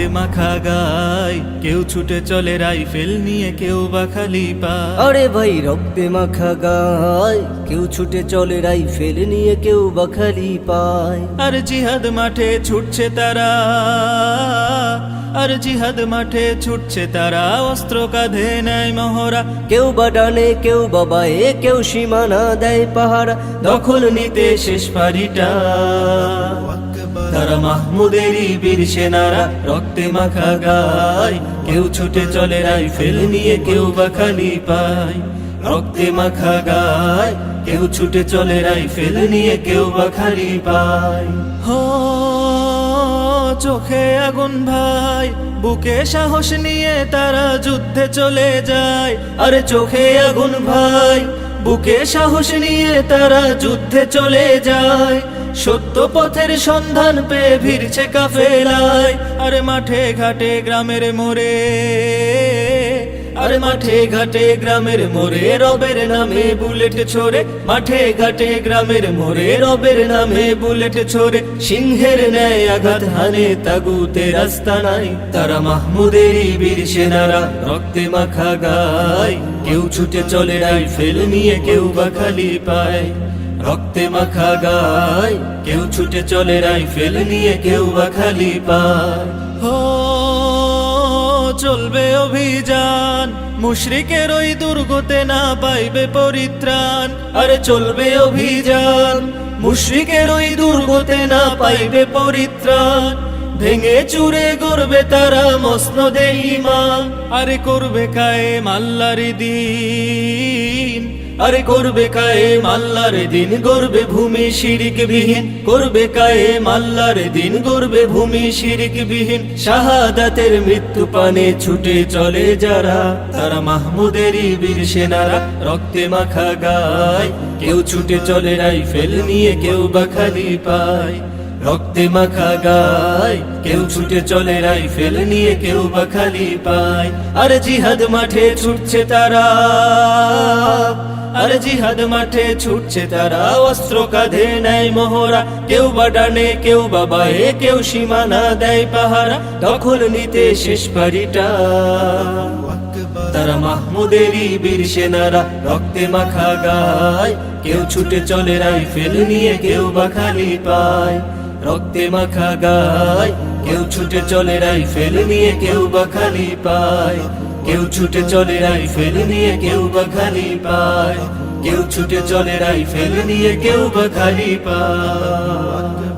রক্তে মাখা গায়, কেউ ছুটে চলে রাইফেল নিয়ে, কেউ বা খালি পায়। আরে ভাই রক্তে মাখা গায়, কেউ ছুটে চলে রাইফেল নিয়ে, কেউ বা খালি পায়। আর জিহাদ মাঠে ছুটছে তারা, আর জিহাদ মাঠে ছুটছে তারা, অস্ত্র কাঁধে নেয় মহড়া। কেউ বা ডানে, কেউ বা বায়ে, কেউ সীমানা দেয় পাহারা, দখল নিতে শেষ পারিটা। তারা মাহমুদেরই বীর সেনারা, রক্তে মাখা গায়, কেউ ছুটে চলে রাইফেল নিয়ে, কেউ বা খালি পায়। রক্তে মাখা গায়, কেউ ছুটে চলে রাইফেল নিয়ে, কেউ বা খালি পায়। হো চোখে আগুন ভাই, বুকে সাহস নিয়ে তারা যুদ্ধে চলে যায়। আরে চোখে আগুন ভাই, বুকে সাহস নিয়ে তারা যুদ্ধে চলে যায়। সত্য পথের সন্ধান পেয়ে ভিড়ছে কাফেলায়। আরে মাঠে ঘাটে গ্রামের মোড়ে, আরে মাঠে ঘাটে গ্রামের মোড়ে, রবের নামে বুলেট ছোড়ে। মাঠে ঘাটে গ্রামের মোড়ে, রবের নামে বুলেট ছোড়ে। সিংহের ন্যায় আঘাত হানে, তাগুতের রাস্তা নাই। তারা মাহমুদেরই বীর সেনারা, রক্তে মাখা গায়, কেউ ছুটে চলে রাইফেল নিয়ে, কেউ বা খালি পায়। রক্তে মাখা গায়, কেউ ছুটে চলে রাইফেল নিয়ে, কেউ বা খালি পায়। হো চলবে অভিযান, মুশরিকের ওই দুর্গতে না পাইবে পরিত্রাণ। আরে চলবে অভিযান, মুশরিকের ওই দুর্গতে না পাইবে পরিত্রাণ। ভেঙে চুরে গড়বে তারা মসনদে ঈমান। আরে করবে কায়েম আল্লাহর দিন, আরে করবে কায়েম আল্লাহর দিন, গড়বে ভূমি শিরিক বিহীন। করবে কায়েম আল্লাহর দিন, গড়বে ভূমি শিরিক বিহীন। শাহাদাতের মৃত্যু পানে ছুটে চলে যারা, তারা মাহমুদেরই বীর সেনারা, রক্তে মাখা গায়, কেউ ছুটে চলে রাইফেল নিয়ে, কেউ বা খালি পায়। রক্তে মাখা গায়, কেউ ছুটে চলে রাইফেল নিয়ে, কেউ বা খালি পায়। আর জিহাদ মাঠে ছুটছে তারা, আর জিহাদ মাঠে ছুটছে তারা, অস্ত্র কাঁধে নেয় মহড়া। কেউ বা ডানে, কেউ বা বায়ে, কেউ সীমানা দেয় পাহারা, দখল নিতে শেষ পারিটা। তারা মাহমুদেরই বীর সেনারা, রক্তে মাখা গায়, কেউ ছুটে চলে রাইফেল নিয়ে, কেউ বা খালি পায়। রক্তে মাখা গায়, কেউ ছুটে চলে রাইফেল নিয়ে, কেউ বা খালি পায়। কেউ ছুটে চলে রাইফেল নিয়ে, কেউ বা খালি পায়। কেউ ছুটে চলে রাইফেল নিয়ে, কেউ বা খালি পায়।